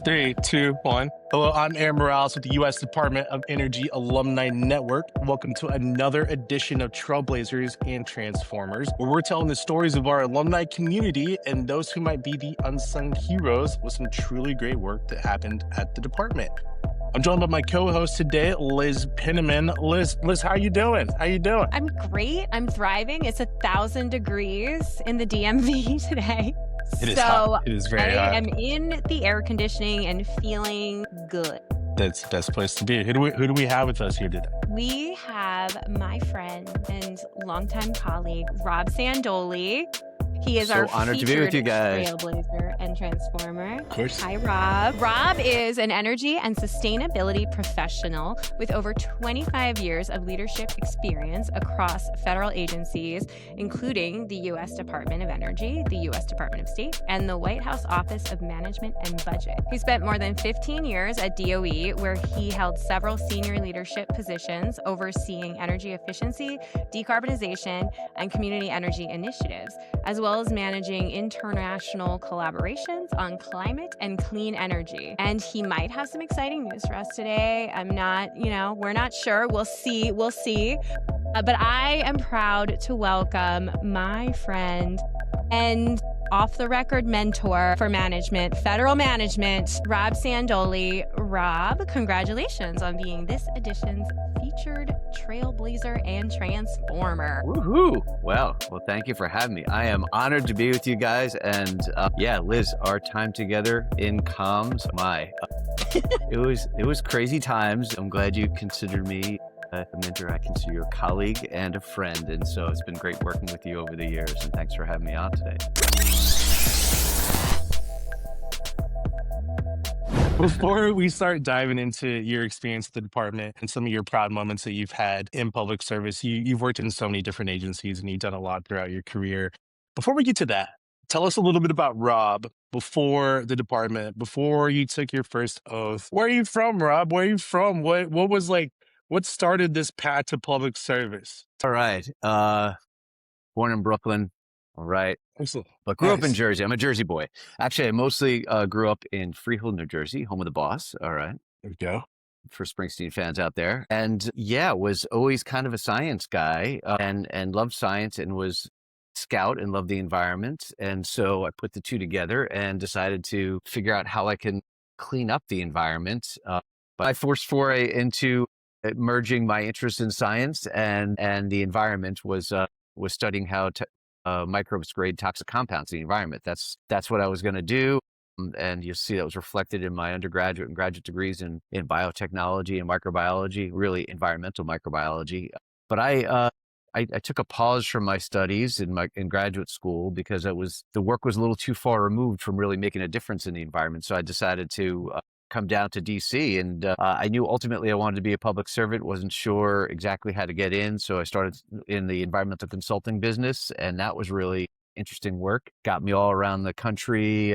Three, two, one. Hello, I'm Aaron Morales with the U.S. Department of Energy Alumni Network. Welcome to another edition of Trailblazers and Transformers, where we're telling the stories of our alumni community and those who might be the unsung heroes with some truly great work that happened at the department. I'm joined by my co-host today, Liz Penniman. Liz, how you doing? How you doing? I'm great. I'm thriving. It's 1,000 degrees in the DMV today. It is hot. It is very hot. I am in the air conditioning and feeling good. That's the best place to be. Who do we have with us here today? We have my friend and longtime colleague, Rob Sandoli. He is our honored to be with you guys. Trailblazer and Transformer. Of course. Hi, Rob. Rob is an energy and sustainability professional with over 25 years of leadership experience across federal agencies, including the U.S. Department of Energy, the U.S. Department of State, and the White House Office of Management and Budget. He spent more than 15 years at DOE, where he held several senior leadership positions overseeing energy efficiency, decarbonization, and community energy initiatives, as well as managing international collaborations on climate and clean energy. And he might have some exciting news for us today. I'm not, we're not sure. We'll see. But I am proud to welcome my friend and off-the-record mentor for management, federal management, Rob Sandoli. Rob, congratulations on being this edition's featured Trailblazer and Transformer. Woohoo! Well, thank you for having me. I am honored to be with you guys. And Liz, our time together in comms, it was crazy times. I'm glad you considered me a mentor. I consider you a colleague and a friend. And so it's been great working with you over the years. And thanks for having me on today. Before we start diving into your experience at the department and some of your proud moments that you've had in public service, you've worked in so many different agencies and you've done a lot throughout your career. Before we get to that, tell us a little bit about Rob before the department, before you took your first oath. Where are you from, Rob? Where are you from? What started this path to public service? All right. Born in Brooklyn. All right. Excellent. But grew up in Jersey. I'm a Jersey boy. Actually, I mostly grew up in Freehold, New Jersey, home of the Boss. All right. There we go. For Springsteen fans out there. And was always kind of a science guy and loved science and was scout and loved the environment. And so I put the two together and decided to figure out how I can clean up the environment. But I forced foray into merging my interest in science and the environment was studying how microbes grade toxic compounds in the environment. That's what I was going to do. And you'll see that was reflected in my undergraduate and graduate degrees in biotechnology and microbiology, really environmental microbiology. But I took a pause from my studies in graduate school because the work was a little too far removed from really making a difference in the environment. So I decided to come down to DC, and I knew ultimately I wanted to be a public servant, wasn't sure exactly how to get in. So I started in the environmental consulting business, and that was really interesting work. Got me all around the country,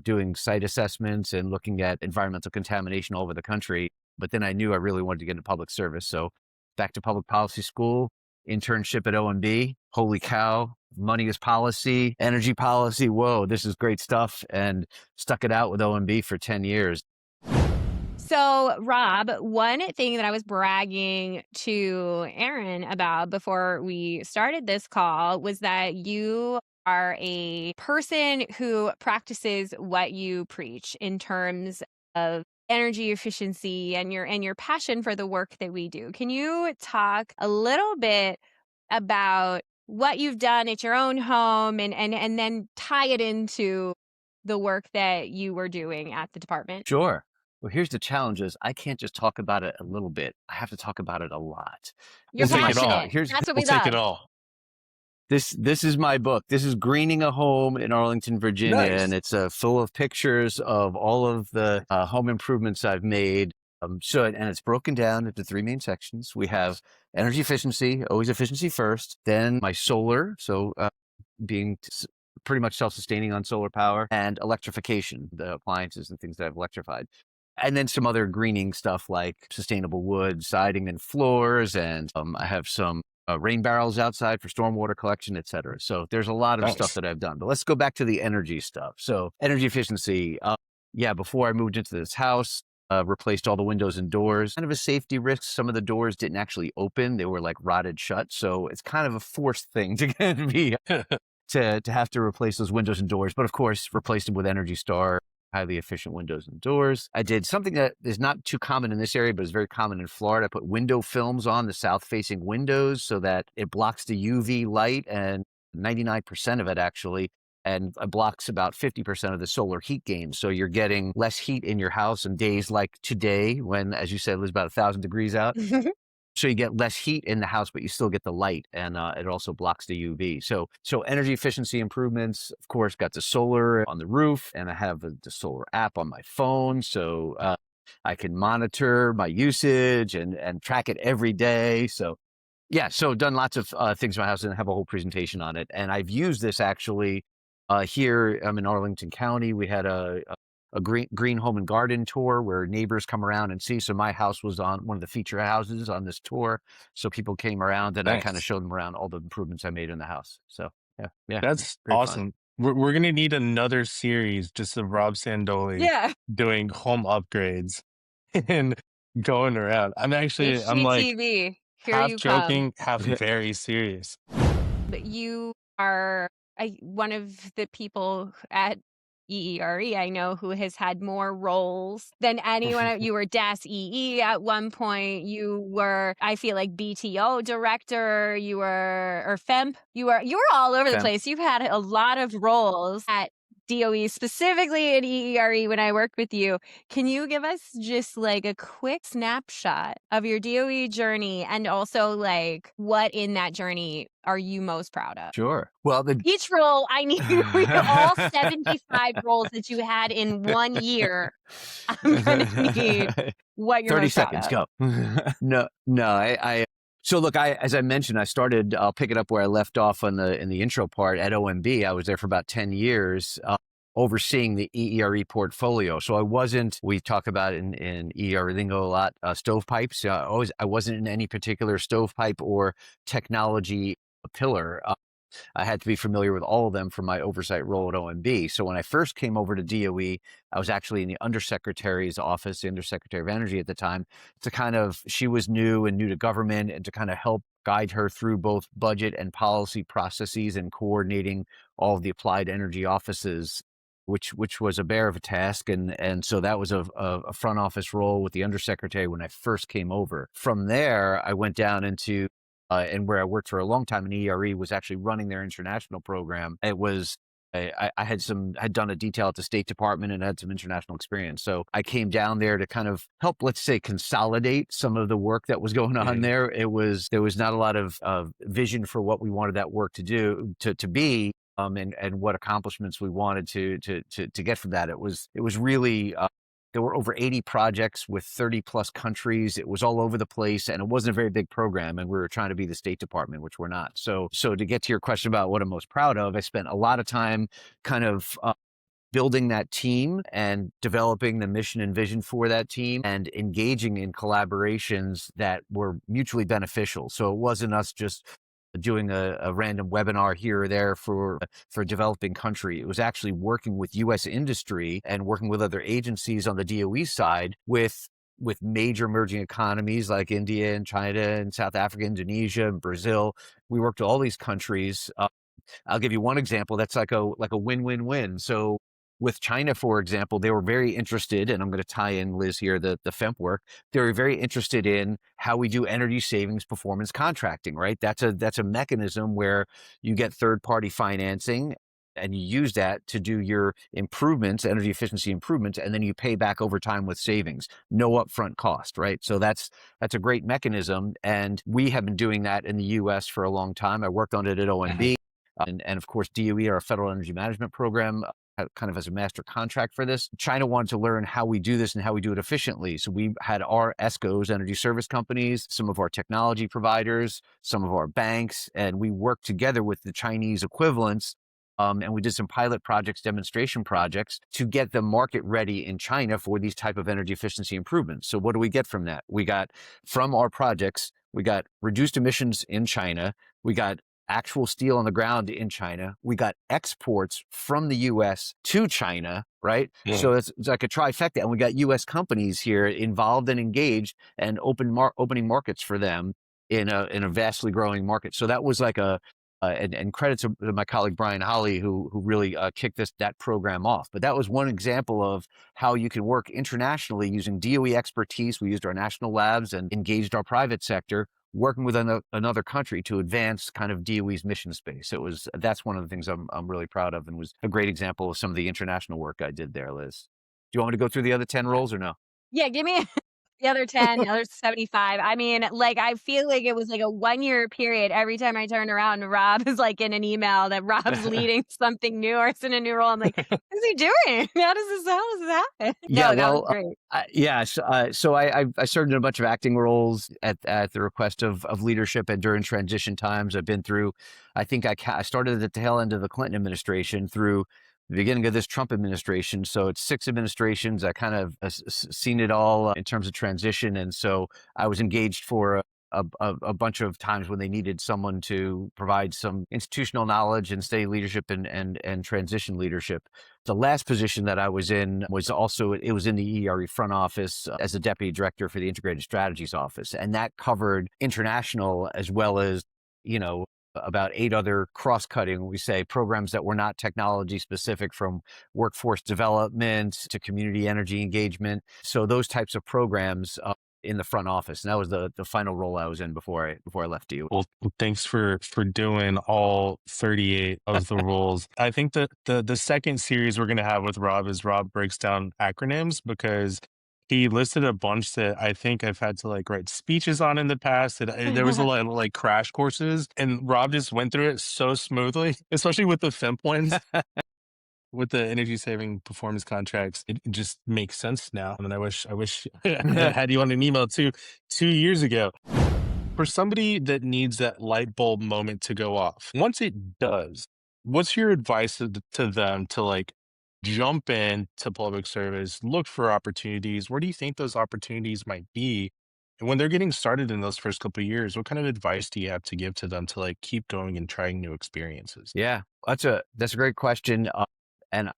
doing site assessments and looking at environmental contamination all over the country. But then I knew I really wanted to get into public service. So back to public policy school, internship at OMB. Holy cow. Money is policy, energy policy. Whoa, this is great stuff. And stuck it out with OMB for 10 years. So, Rob, one thing that I was bragging to Aaron about before we started this call was that you are a person who practices what you preach in terms of energy efficiency and your passion for the work that we do. Can you talk a little bit about what you've done at your own home and then tie it into the work that you were doing at the department? Sure. Well, here's the challenge is I can't just talk about it a little bit. I have to talk about it a lot. You're passionate. That's what we love. Take it all. This is my book. This is Greening a Home in Arlington, Virginia. Nice. And it's full of pictures of all of the home improvements I've made. And it's broken down into three main sections. We have energy efficiency, always efficiency first, then my solar, being pretty much self-sustaining on solar power, and electrification, the appliances and things that I've electrified. And then some other greening stuff like sustainable wood, siding and floors. And I have some rain barrels outside for stormwater collection, et cetera. So there's a lot of stuff that I've done. But let's go back to the energy stuff. So energy efficiency. yeah, before I moved into this house, replaced all the windows and doors. Kind of a safety risk. Some of the doors didn't actually open; they were like rotted shut. So it's kind of a forced thing to get me to have to replace those windows and doors. But of course, replaced them with Energy Star, highly efficient windows and doors. I did something that is not too common in this area, but is very common in Florida. I put window films on the south-facing windows so that it blocks the UV light, and 99% of it actually, and blocks about 50% of the solar heat gain. So you're getting less heat in your house on days like today, when, as you said, it was about 1,000 degrees out. So you get less heat in the house, but you still get the light, and it also blocks the UV. So energy efficiency improvements, of course, got the solar on the roof, and I have the solar app on my phone, so I can monitor my usage and track it every day. So yeah, so done lots of things in my house and have a whole presentation on it. And I've used this actually here. I'm in Arlington County. We had a green home and garden tour where neighbors come around and see. So my house was on one of the feature houses on this tour. So people came around and I kind of Nice. showed them around all the improvements I made in the house. So yeah, yeah, That's great fun. awesome. We're gonna need another series just of Rob Sandoli Yeah. doing home upgrades and going around. I'm like HGTV, here half you come. joking, half very serious. But you are one of the people at EERE I know who has had more roles than anyone. You were DAS EE at one point. You were, I feel like, BTO director. You were, or FEMP. You were all over the Fem. place. You've had a lot of roles at DOE, specifically at EERE when I worked with you. Can you give us just like a quick snapshot of your DOE journey, and also like what in that journey are you most proud of? Sure. Well, Each role, I need all 75 roles that you had in 1 year. I'm gonna need what you're 30 most proud seconds, of. go. No, so look, as I mentioned, I started, I'll pick it up where I left off in the intro part at OMB. I was there for about 10 years, overseeing the EERE portfolio. So we talk about in EERE lingo a lot, stovepipes. I wasn't in any particular stovepipe or technology pillar. I had to be familiar with all of them for my oversight role at OMB. So when I first came over to DOE, I was actually in the Undersecretary's office, the Undersecretary of Energy at the time, she was new and new to government, and to kind of help guide her through both budget and policy processes and coordinating all of the applied energy offices, which was a bear of a task. And so that was a front office role with the Undersecretary when I first came over. From there, I went down into and where I worked for a long time in ERE was actually running their international program. It was I had done a detail at the State Department and had some international experience. So I came down there to kind of help, let's say, consolidate some of the work that was going on there. There was not a lot of vision for what we wanted that work to be. And what accomplishments we wanted to get from that. It was really there were over 80 projects with 30 plus countries. It was all over the place, and it wasn't a very big program, and we were trying to be the State Department, which we're not. So to get to your question about what I'm most proud of, I spent a lot of time kind of building that team and developing the mission and vision for that team and engaging in collaborations that were mutually beneficial. So it wasn't us just doing a random webinar here or there for a developing country. It was actually working with U.S. industry and working with other agencies on the DOE side with major emerging economies like India and China and South Africa, Indonesia and Brazil. We worked with all these countries. I'll give you one example that's like a win-win-win. So with China, for example, they were very interested, and I'm going to tie in, Liz, here, the FEMP work. They were very interested in how we do energy savings performance contracting, right? That's a mechanism where you get third-party financing and you use that to do your improvements, energy efficiency improvements, and then you pay back over time with savings, no upfront cost, right? So that's a great mechanism, and we have been doing that in the U.S. for a long time. I worked on it at OMB, and of course, DOE, our Federal Energy Management Program, kind of as a master contract for this. China wanted to learn how we do this and how we do it efficiently. So we had our ESCOs, energy service companies, some of our technology providers, some of our banks, and we worked together with the Chinese equivalents. And we did some pilot projects, demonstration projects to get the market ready in China for these type of energy efficiency improvements. So what do we get from that? We got, from our projects, we got reduced emissions in China. We got actual steel on the ground in China. We got exports from the US to China, right? Yeah. So it's like a trifecta. And we got US companies here involved and engaged and opening markets for them in a vastly growing market. So that was like and credit to my colleague Brian Holly, who really kicked that program off. But that was one example of how you can work internationally using DOE expertise. We used our national labs and engaged our private sector, working with another country to advance kind of DOE's mission space. That's one of the things I'm really proud of, and was a great example of some of the international work I did there, Liz. Do you want me to go through the other 10 roles or no? Yeah, give me the other 10, the other 75. I mean, like, I feel like it was like a 1-year period. Every time I turned around, Rob is like in an email that Rob's leading something new or it's in a new role. I'm like, what is he doing? How does this happen? Yeah, No, that was well, great. so I served in a bunch of acting roles at the request of leadership, and during transition times. I've been through, I think I started at the tail end of the Clinton administration through the beginning of this Trump administration. So it's 6 administrations. I kind of seen it all in terms of transition. And so I was engaged for a bunch of times when they needed someone to provide some institutional knowledge and steady leadership and transition leadership. The last position that I was in was also, it was in the ERE front office as a deputy director for the Integrated Strategies Office. And that covered international as well as, about 8 other cross-cutting, we say, programs that were not technology specific, from workforce development to community energy engagement. So those types of programs in the front office. And that was the final role I was in before I left you. Well, thanks for doing all 38 of the roles. I think that the second series we're gonna have with Rob is Rob breaks down acronyms, because he listed a bunch that I think I've had to like write speeches on in the past. And there was a lot of like crash courses, and Rob just went through it so smoothly, especially with the FIMP ones. With the energy saving performance contracts, it just makes sense now. I mean, I wish I had you on an email 2 years ago. For somebody that needs that light bulb moment to go off, once it does, what's your advice to them to like jump in to public service, look for opportunities? Where do you think those opportunities might be? And when they're getting started in those first couple of years, what kind of advice do you have to give to them to like keep going and trying new experiences? Yeah, that's a great question. And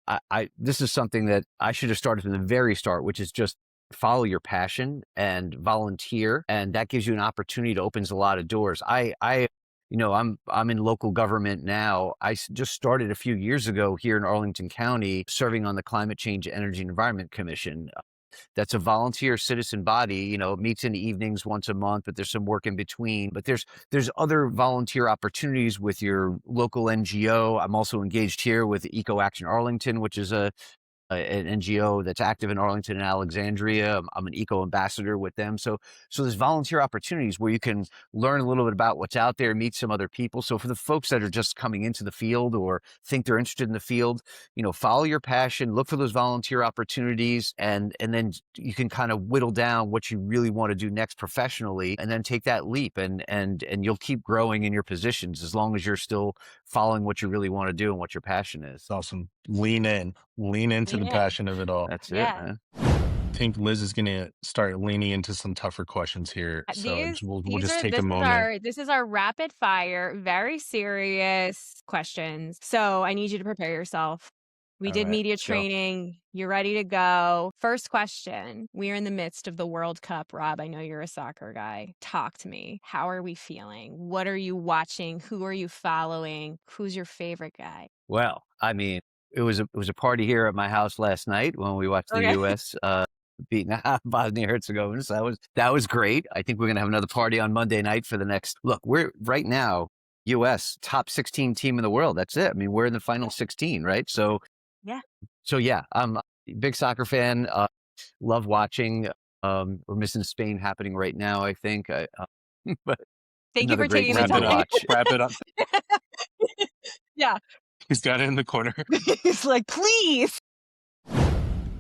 this is something that I should have started from the very start, which is just follow your passion and volunteer, and that gives you an opportunity to opens a lot of doors. I'm in local government now. Just started a few years ago here in Arlington County, serving on the Climate Change, Energy, and Environment Commission. That's a volunteer citizen body. It meets in the evenings once a month, but there's some work in between. But there's other volunteer opportunities with your local NGO. I'm also engaged here with Eco Action Arlington, which is an NGO that's active in Arlington and Alexandria. I'm an eco ambassador with them. So there's volunteer opportunities where you can learn a little bit about what's out there, meet some other people. So for the folks that are just coming into the field or think they're interested in the field, follow your passion, look for those volunteer opportunities, and then you can kind of whittle down what you really want to do next professionally, and then take that leap, and you'll keep growing in your positions as long as you're still following what you really want to do and what your passion is. It's awesome. Lean into the passion of it all. That's it, Yeah. man. I think Liz is going to start leaning into some tougher questions here. So we'll just take a moment. This is our rapid fire, very serious questions. So I need you to prepare yourself. We All did right, media let's go. training. You're ready to go. First question. We are in the midst of the World Cup. Rob, I know you're a soccer guy. Talk to me. How are we feeling? What are you watching? Who are you following? Who's your favorite guy? Well, I mean, it was a party here at my house last night when we watched the Okay. U.S. Beating Bosnia Herzegovina. So that was great. I think we're gonna have another party on Monday night for the next. Look, we're right now U.S. top 16 team in the world. That's it. I mean, we're in the final 16, right? So yeah, I'm a big soccer fan. Love watching. We're missing Spain happening right now, I think. But Thank you another for great taking the team to time. watch. Wrap it up. Yeah. He's got it in the corner. It's like, please.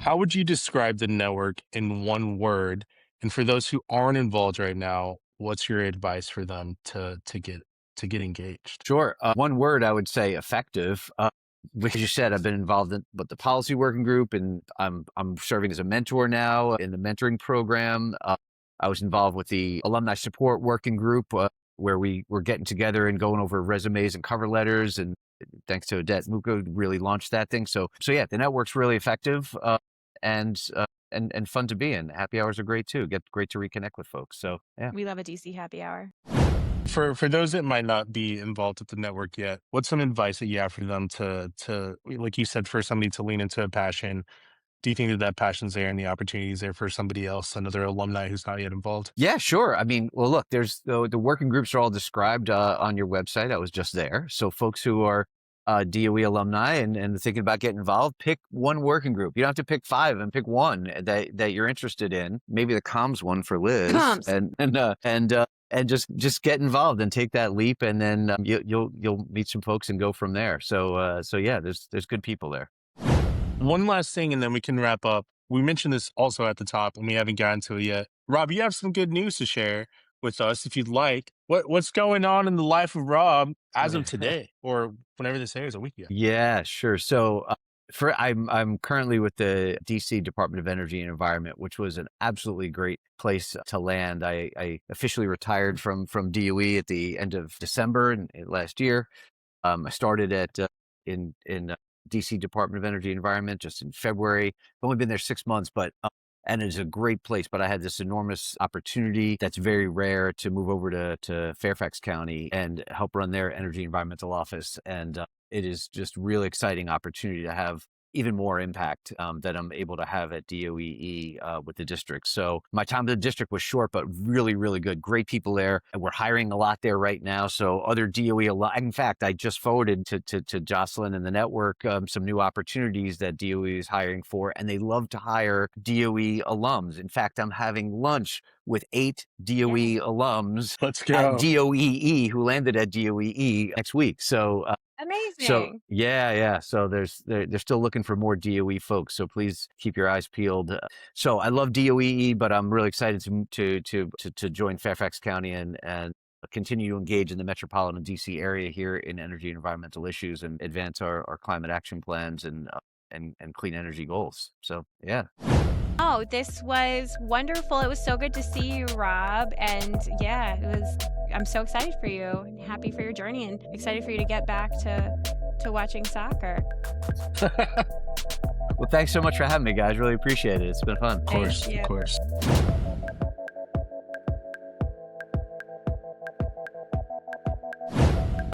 How would you describe the network in one word? And for those who aren't involved right now, what's your advice for them to get engaged? Sure. One word I would say: effective. Because you said, I've been involved in the policy working group, and I'm serving as a mentor now in the mentoring program. I was involved with the alumni support working group, where we were getting together and going over resumes and cover letters. And thanks to Odette Muko, really launched that thing. So yeah, the network's really effective and fun to be in. Happy hours are great too. Great to reconnect with folks. So yeah. We love a DC happy hour. For those that might not be involved with the network yet, what's some advice that you have for them to like you said, for somebody to lean into a passion? Do you think that that passion's there and the opportunity is there for somebody else, another alumni who's not yet involved? Yeah, sure. I mean, well, look, there's the working groups are all described on your website. I was just there. So folks who are DOE alumni and thinking about getting involved, pick one working group. You don't have to pick 5 and pick one that you're interested in. Maybe the comms one for Liz, Comms. and just get involved and take that leap, and then you'll meet some folks and go from there. So yeah, there's good people there. One last thing, and then we can wrap up. We mentioned this also at the top, and we haven't gotten to it yet. Rob, you have some good news to share with us, if you'd like. What's going on in the life of Rob as of today, or whenever this airs, a week ago? Yeah, sure. So I'm currently with the DC Department of Energy and Environment, which was an absolutely great place to land. I officially retired from DOE at the end of December last year. I started in DC Department of Energy and Environment just in February. I've only been there 6 months, and it's a great place. But I had this enormous opportunity that's very rare to move over to Fairfax County and help run their energy environmental office. And it is just really exciting opportunity to have even more impact that I'm able to have at DOEE with the district. So my time at the district was short, but really, really good. Great people there. And we're hiring a lot there right now. So other DOE, in fact, I just forwarded to Jocelyn and the network some new opportunities that DOE is hiring for, and they love to hire DOE alums. In fact, I'm having lunch with 8 DOE alums Let's at go. DOEE who landed at DOEE next week. So Amazing. yeah. So they're still looking for more DOE folks. So please keep your eyes peeled. So I love DOE, but I'm really excited to join Fairfax County and continue to engage in the metropolitan DC area here in energy and environmental issues and advance our climate action plans and clean energy goals. So yeah. Oh, this was wonderful. It was so good to see you, Rob. And yeah, I'm so excited for you and happy for your journey and excited for you to get back to watching soccer. Well, thanks so much for having me, guys. Really appreciate it. It's been fun. Of course, Thank you. of course.